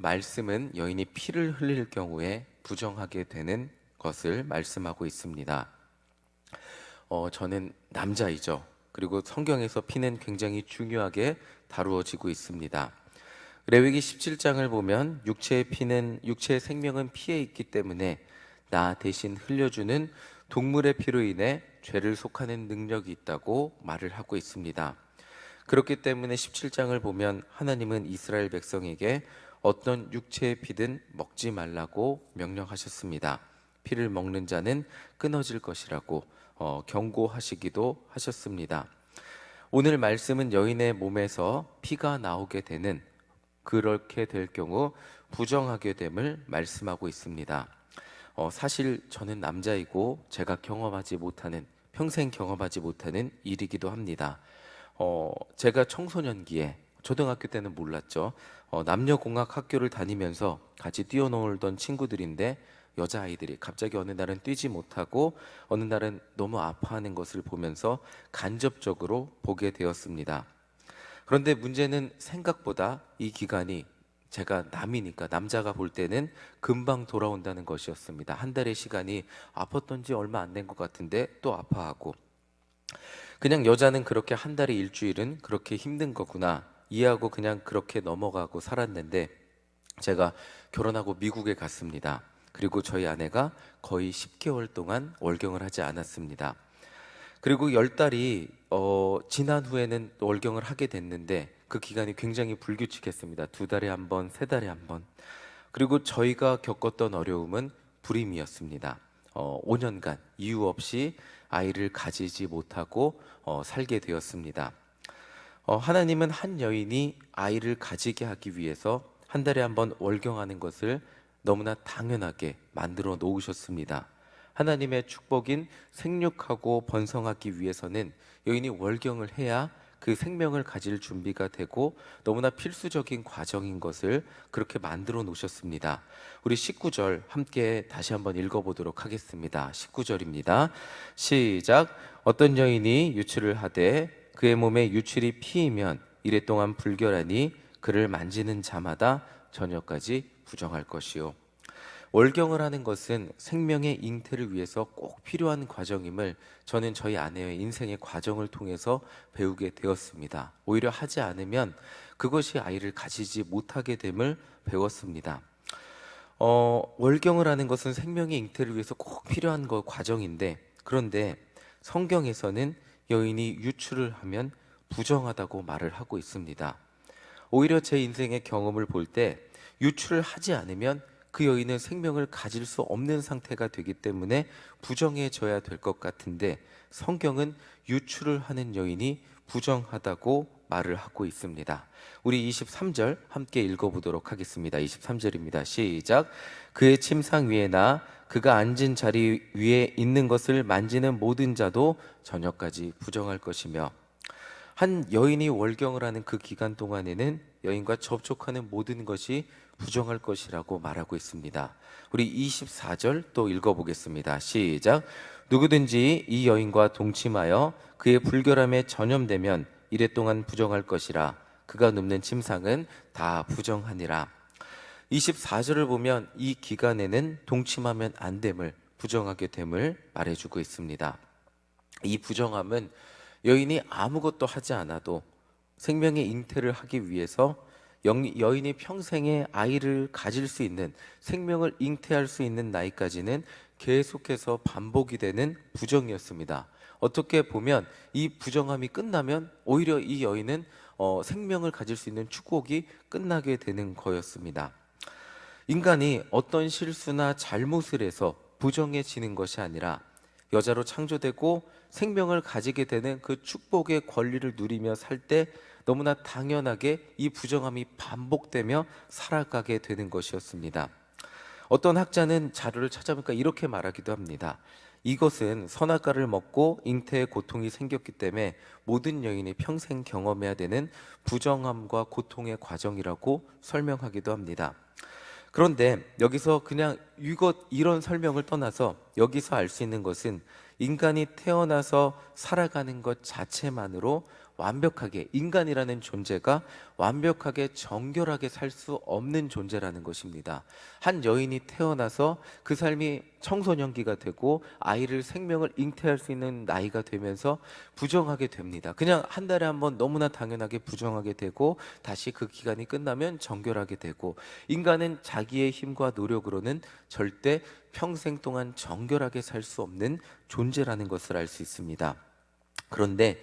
말씀은 여인이 피를 흘릴 경우에 부정하게 되는 것을 말씀하고 있습니다. 저는 남자이죠. 그리고 성경에서 피는 굉장히 중요하게 다루어지고 있습니다. 레위기 17장을 보면 육체의 생명은 피에 있기 때문에 나 대신 흘려주는 동물의 피로 인해 죄를 속하는 능력이 있다고 말을 하고 있습니다. 그렇기 때문에 17장을 보면 하나님은 이스라엘 백성에게 어떤 육체의 피든 먹지 말라고 명령하셨습니다. 피를 먹는 자는 끊어질 것이라고 경고하시기도 하셨습니다. 오늘 말씀은 여인의 몸에서 피가 나오게 되는, 그렇게 될 경우 부정하게 됨을 말씀하고 있습니다. 사실 저는 남자이고 제가 평생 경험하지 못하는 일이기도 합니다. 제가 청소년기에, 초등학교 때는 몰랐죠. 남녀공학 학교를 다니면서 같이 뛰어놀던 친구들인데 여자아이들이 갑자기 어느 날은 뛰지 못하고 어느 날은 너무 아파하는 것을 보면서 간접적으로 보게 되었습니다. 그런데 문제는 생각보다 이 기간이, 제가 남이니까 남자가 볼 때는 금방 돌아온다는 것이었습니다. 한 달의 시간이 아팠던 지 얼마 안 된 것 같은데 또 아파하고, 그냥 여자는 그렇게 한 달에 일주일은 그렇게 힘든 거구나 이해하고 그냥 그렇게 넘어가고 살았는데, 제가 결혼하고 미국에 갔습니다. 그리고 저희 아내가 거의 10개월 동안 월경을 하지 않았습니다. 그리고 10달이 지난 후에는 또 월경을 하게 됐는데 그 기간이 굉장히 불규칙했습니다. 2달에 한 번, 3달에 한 번. 그리고 저희가 겪었던 어려움은 불임이었습니다. 5년간 이유 없이 아이를 가지지 못하고 살게 되었습니다. 하나님은 한 여인이 아이를 가지게 하기 위해서 한 달에 한 번 월경하는 것을 너무나 당연하게 만들어 놓으셨습니다. 하나님의 축복인 생육하고 번성하기 위해서는 여인이 월경을 해야 그 생명을 가질 준비가 되고 너무나 필수적인 과정인 것을 그렇게 만들어 놓으셨습니다. 우리 19절 함께 다시 한번 읽어보도록 하겠습니다. 19절입니다. 시작. 어떤 여인이 유출을 하되 그의 몸에 유출이 피이면 이래 동안 불결하니 그를 만지는 자마다 저녁까지 부정할 것이요. 월경을 하는 것은 생명의 잉태를 위해서 꼭 필요한 과정임을 저는 저희 아내의 인생의 과정을 통해서 배우게 되었습니다. 오히려 하지 않으면 그것이 아이를 가지지 못하게 됨을 배웠습니다. 월경을 하는 것은 생명의 잉태를 위해서 꼭 필요한 과정인데, 그런데 성경에서는 여인이 유출을 하면 부정하다고 말을 하고 있습니다. 오히려 제 인생의 경험을 볼 때 유출을 하지 않으면 그 여인은 생명을 가질 수 없는 상태가 되기 때문에 부정해져야 될 것 같은데, 성경은 유출을 하는 여인이 부정하다고 말을 하고 있습니다. 우리 23절 함께 읽어보도록 하겠습니다. 23절입니다. 시작. 그의 침상 위에나 그가 앉은 자리 위에 있는 것을 만지는 모든 자도 저녁까지 부정할 것이며, 한 여인이 월경을 하는 그 기간 동안에는 여인과 접촉하는 모든 것이 부정할 것이라고 말하고 있습니다. 우리 24절 또 읽어보겠습니다. 시작. 누구든지 이 여인과 동침하여 그의 불결함에 전염되면 이래 동안 부정할 것이라. 그가 눕는 침상은 다 부정하니라. 24절을 보면 이 기간에는 동침하면 안 됨을, 부정하게 됨을 말해주고 있습니다. 이 부정함은 여인이 아무것도 하지 않아도 생명의 잉태를 하기 위해서 여인이 평생에 아이를 가질 수 있는, 생명을 잉태할 수 있는 나이까지는 계속해서 반복이 되는 부정이었습니다. 어떻게 보면 이 부정함이 끝나면 오히려 이 여인은 생명을 가질 수 있는 축복이 끝나게 되는 거였습니다. 인간이 어떤 실수나 잘못을 해서 부정해지는 것이 아니라 여자로 창조되고 생명을 가지게 되는 그 축복의 권리를 누리며 살 때 너무나 당연하게 이 부정함이 반복되며 살아가게 되는 것이었습니다. 어떤 학자는 자료를 찾아보니까 이렇게 말하기도 합니다. 이것은 선악과를 먹고 잉태의 고통이 생겼기 때문에 모든 여인이 평생 경험해야 되는 부정함과 고통의 과정이라고 설명하기도 합니다. 그런데 여기서 그냥 이런 설명을 떠나서 여기서 알 수 있는 것은 인간이 태어나서 살아가는 것 자체만으로 완벽하게, 인간이라는 존재가 완벽하게 정결하게 살 수 없는 존재라는 것입니다. 한 여인이 태어나서 그 삶이 청소년기가 되고 아이를 생명을 잉태할 수 있는 나이가 되면서 부정하게 됩니다. 그냥 한 달에 한 번 너무나 당연하게 부정하게 되고 다시 그 기간이 끝나면 정결하게 되고, 인간은 자기의 힘과 노력으로는 절대 평생 동안 정결하게 살 수 없는 존재라는 것을 알 수 있습니다. 그런데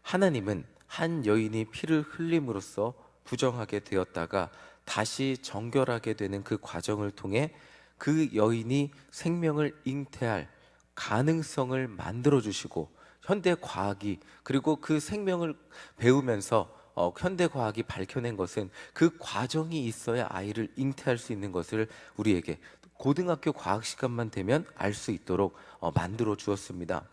하나님은 한 여인이 피를 흘림으로써 부정하게 되었다가 다시 정결하게 되는 그 과정을 통해 그 여인이 생명을 잉태할 가능성을 만들어 주시고, 현대 과학이, 그리고 그 생명을 배우면서 현대 과학이 밝혀낸 것은 그 과정이 있어야 아이를 잉태할 수 있는 것을 우리에게 고등학교 과학 시간만 되면 알 수 있도록 만들어 주었습니다.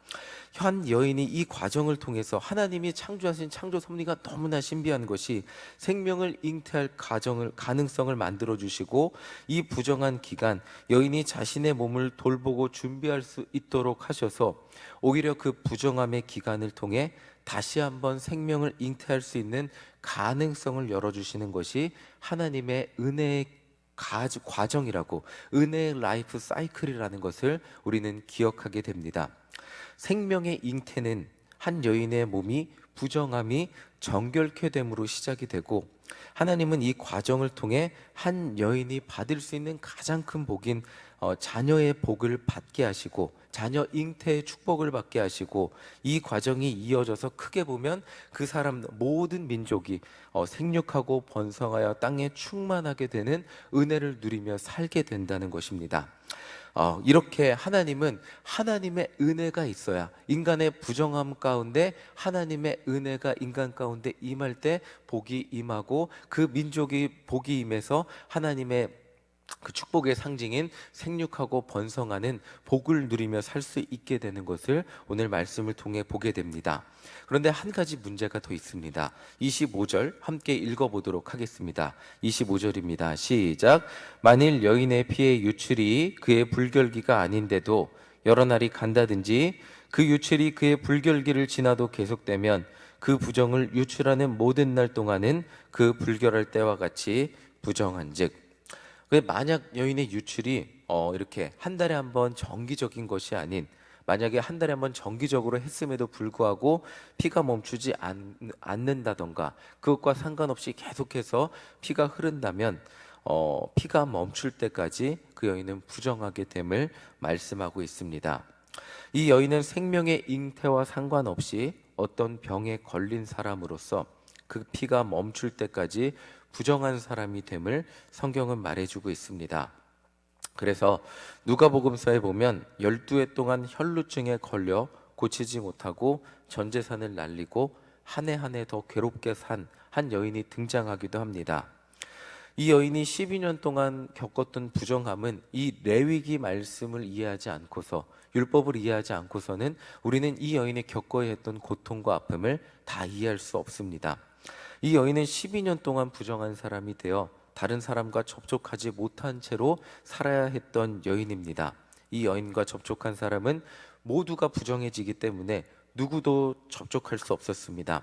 한 여인이 이 과정을 통해서 하나님이 창조하신 창조 섭리가 너무나 신비한 것이 생명을 잉태할 가능성을 만들어 주시고, 이 부정한 기간 여인이 자신의 몸을 돌보고 준비할 수 있도록 하셔서 오히려 그 부정함의 기간을 통해 다시 한번 생명을 잉태할 수 있는 가능성을 열어주시는 것이 하나님의 은혜의 과정이라고, 은혜의 라이프 사이클이라는 것을 우리는 기억하게 됩니다. 생명의 잉태는 한 여인의 몸이 부정함이 정결케 됨으로 시작이 되고, 하나님은 이 과정을 통해 한 여인이 받을 수 있는 가장 큰 복인 자녀의 복을 받게 하시고, 자녀 잉태의 축복을 받게 하시고, 이 과정이 이어져서 크게 보면 그 사람 모든 민족이 생육하고 번성하여 땅에 충만하게 되는 은혜를 누리며 살게 된다는 것입니다. 이렇게 하나님은 하나님의 은혜가 있어야, 인간의 부정함 가운데 하나님의 은혜가 인간 가운데 임할 때 복이 임하고, 그 민족이 복이 임해서 하나님의 그 축복의 상징인 생육하고 번성하는 복을 누리며 살 수 있게 되는 것을 오늘 말씀을 통해 보게 됩니다. 그런데 한 가지 문제가 더 있습니다. 25절 함께 읽어보도록 하겠습니다. 25절입니다. 시작. 만일 여인의 피의 유출이 그의 불결기가 아닌데도 여러 날이 간다든지 그 유출이 그의 불결기를 지나도 계속되면 그 부정을 유출하는 모든 날 동안은 그 불결할 때와 같이 부정한즉, 만약 여인의 유출이 이렇게 한 달에 한 번 정기적인 것이 아닌, 만약에 한 달에 한 번 정기적으로 했음에도 불구하고 피가 멈추지 않는다던가 그것과 상관없이 계속해서 피가 흐른다면 피가 멈출 때까지 그 여인은 부정하게 됨을 말씀하고 있습니다. 이 여인은 생명의 잉태와 상관없이 어떤 병에 걸린 사람으로서 그 피가 멈출 때까지 부정한 사람이 됨을 성경은 말해주고 있습니다. 그래서 누가복음서에 보면 12해 동안 혈루증에 걸려 고치지 못하고 전 재산을 날리고 한 해 한 해 더 괴롭게 산 한 여인이 등장하기도 합니다. 이 여인이 12년 동안 겪었던 부정함은 이 레위기 말씀을 이해하지 않고서, 율법을 이해하지 않고서는 우리는 이 여인이 겪어야 했던 고통과 아픔을 다 이해할 수 없습니다. 이 여인은 12년 동안 부정한 사람이 되어 다른 사람과 접촉하지 못한 채로 살아야 했던 여인입니다. 이 여인과 접촉한 사람은 모두가 부정해지기 때문에 누구도 접촉할 수 없었습니다.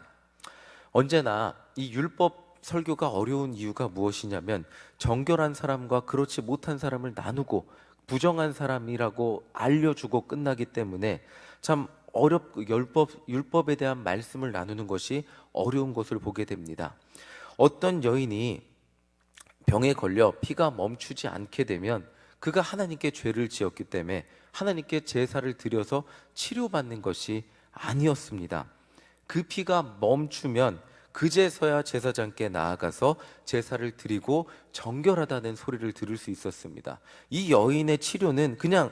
언제나 이 율법 설교가 어려운 이유가 무엇이냐면, 정결한 사람과 그렇지 못한 사람을 나누고 부정한 사람이라고 알려주고 끝나기 때문에 참 율법에 대한 말씀을 나누는 것이 어려운 것을 보게 됩니다. 어떤 여인이 병에 걸려 피가 멈추지 않게 되면 그가 하나님께 죄를 지었기 때문에 하나님께 제사를 드려서 치료받는 것이 아니었습니다. 그 피가 멈추면 그제서야 제사장께 나아가서 제사를 드리고 정결하다는 소리를 들을 수 있었습니다. 이 여인의 치료는 그냥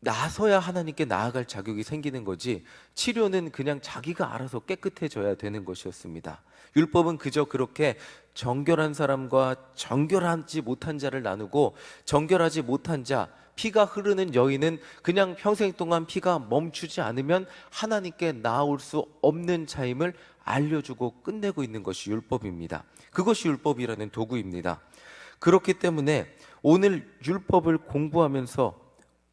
나서야 하나님께 나아갈 자격이 생기는 거지, 치료는 그냥 자기가 알아서 깨끗해져야 되는 것이었습니다. 율법은 그저 그렇게 정결한 사람과 정결하지 못한 자를 나누고, 정결하지 못한 자, 피가 흐르는 여인은 그냥 평생 동안 피가 멈추지 않으면 하나님께 나아올 수 없는 자임을 알려주고 끝내고 있는 것이 율법입니다. 그것이 율법이라는 도구입니다. 그렇기 때문에 오늘 율법을 공부하면서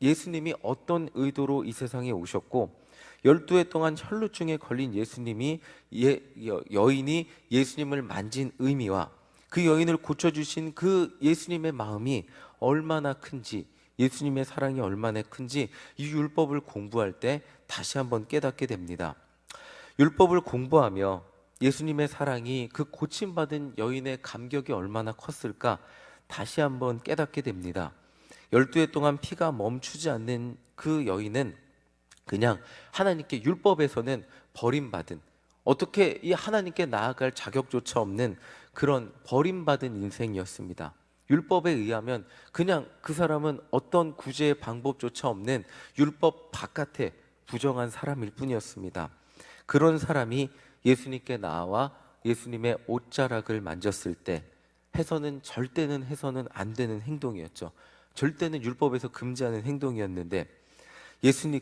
예수님이 어떤 의도로 이 세상에 오셨고, 12해 동안 혈루증에 걸린 여인이 예수님을 만진 의미와 그 여인을 고쳐주신 그 예수님의 마음이 얼마나 큰지, 예수님의 사랑이 얼마나 큰지 이 율법을 공부할 때 다시 한번 깨닫게 됩니다. 율법을 공부하며 예수님의 사랑이, 그 고침받은 여인의 감격이 얼마나 컸을까 다시 한번 깨닫게 됩니다. 12해 동안 피가 멈추지 않는 그 여인은 그냥 하나님께, 율법에서는 버림받은, 어떻게 이 하나님께 나아갈 자격조차 없는 그런 버림받은 인생이었습니다. 율법에 의하면 그냥 그 사람은 어떤 구제의 방법조차 없는 율법 바깥에 부정한 사람일 뿐이었습니다. 그런 사람이 예수님께 나와 예수님의 옷자락을 만졌을 때 절대는 해서는 안 되는 행동이었죠. 절대는 율법에서 금지하는 행동이었는데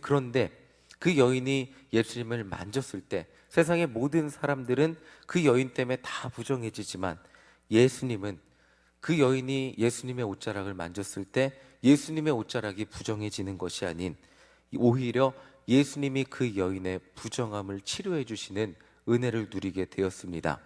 그런데 그 여인이 예수님을 만졌을 때 세상의 모든 사람들은 그 여인 때문에 다 부정해지지만 예수님은, 그 여인이 예수님의 옷자락을 만졌을 때 예수님의 옷자락이 부정해지는 것이 아닌 오히려 예수님이 그 여인의 부정함을 치료해 주시는 은혜를 누리게 되었습니다.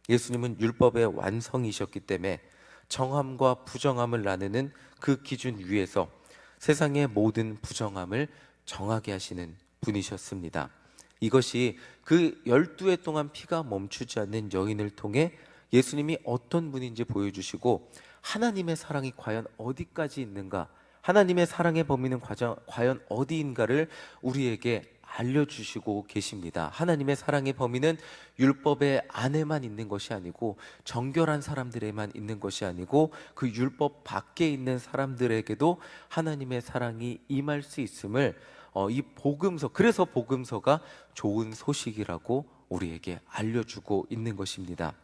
예수님은 율법의 완성이셨기 때문에 정함과 부정함을 나누는 그 기준 위에서 세상의 모든 부정함을 정하게 하시는 분이셨습니다. 이것이 그 12해 동안 피가 멈추지 않는 여인을 통해 예수님이 어떤 분인지 보여주시고 하나님의 사랑이 과연 어디까지 있는가, 하나님의 사랑의 범위는 과연 어디인가를 우리에게 알려주시고 계십니다. 하나님의 사랑의 범위는 율법의 안에만 있는 것이 아니고 정결한 사람들에만 있는 것이 아니고 그 율법 밖에 있는 사람들에게도 하나님의 사랑이 임할 수 있음을 이 복음서, 그래서 복음서가 좋은 소식이라고 우리에게 알려주고 있는 것입니다.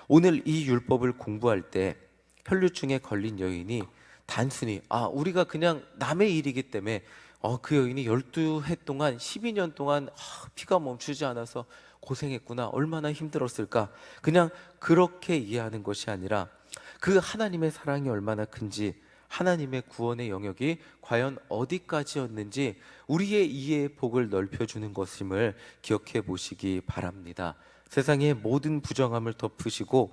오늘 이 율법을 공부할 때 혈루증에 걸린 여인이 단순히 우리가 그냥 남의 일이기 때문에 그 여인이 12해 동안 12년 동안 피가 멈추지 않아서 고생했구나, 얼마나 힘들었을까, 그냥 그렇게 이해하는 것이 아니라 그 하나님의 사랑이 얼마나 큰지, 하나님의 구원의 영역이 과연 어디까지였는지 우리의 이해의 폭을 넓혀주는 것임을 기억해 보시기 바랍니다. 세상의 모든 부정함을 덮으시고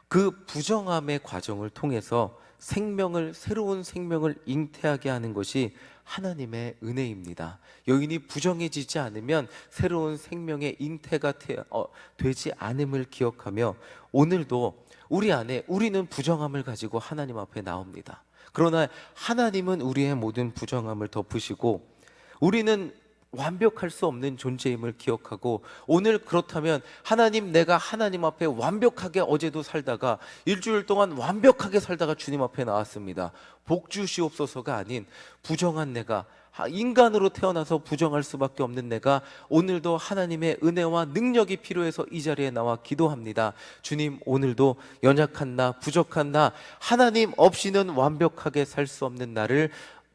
그 부정함의 과정을 통해서 새로운 생명을 잉태하게 하는 것이 하나님의 은혜입니다. 여인이 부정해지지 않으면 새로운 생명의 잉태가 되지 않음을 기억하며 오늘도 우리는 부정함을 가지고 하나님 앞에 나옵니다. 그러나 하나님은 우리의 모든 부정함을 덮으시고 우리는 완벽할 수 없는 존재임을 기억하고 오늘 그렇다면 내가 하나님 앞에 완벽하게 어제도 살다가 일주일 동안 완벽하게 살다가 주님 앞에 나왔습니다. 복 주시옵소서가 아닌 부정한 내가, 인간으로 태어나서 부정할 수밖에 없는 내가 오늘도 하나님의 은혜와 능력이 필요해서 이 자리에 나와 기도합니다. 주님, 오늘도 연약한 나, 부족한 나, 하나님 없이는 완벽하게 살 수 없는 나를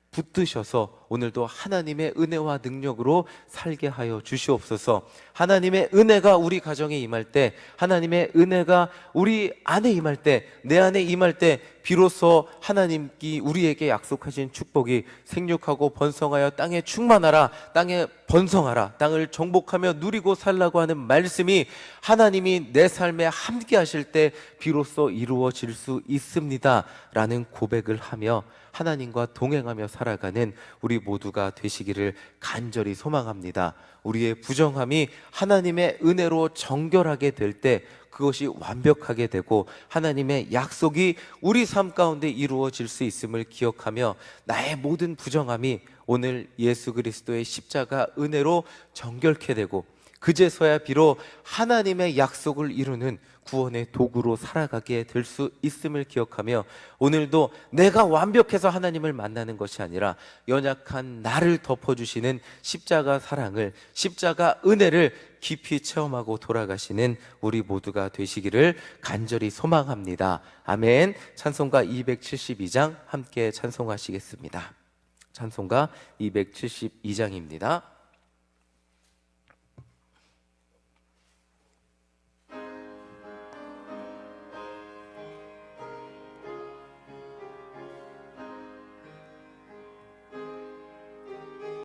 붙드셔서 오늘도 하나님의 은혜와 능력으로 살게 하여 주시옵소서. 하나님의 은혜가 우리 가정에 임할 때, 하나님의 은혜가 우리 안에 임할 때, 내 안에 임할 때 비로소 하나님이 우리에게 약속하신 축복이 생육하고 번성하여 땅에 충만하라, 땅에 번성하라, 땅을 정복하며 누리고 살라고 하는 말씀이 하나님이 내 삶에 함께 하실 때 비로소 이루어질 수 있습니다 라는 고백을 하며 하나님과 동행하며 살아가는 우리 모두가 되시기를 간절히 소망합니다. 우리의 부정함이 하나님의 은혜로 정결하게 될 때 그것이 완벽하게 되고 하나님의 약속이 우리 삶 가운데 이루어질 수 있음을 기억하며 나의 모든 부정함이 오늘 예수 그리스도의 십자가 은혜로 정결케 되고 그제서야 비록 하나님의 약속을 이루는 구원의 도구로 살아가게 될 수 있음을 기억하며 오늘도 내가 완벽해서 하나님을 만나는 것이 아니라 연약한 나를 덮어주시는 십자가 사랑을, 십자가 은혜를 깊이 체험하고 돌아가시는 우리 모두가 되시기를 간절히 소망합니다. 아멘. 찬송가 272장 함께 찬송하시겠습니다. 찬송가 272장입니다.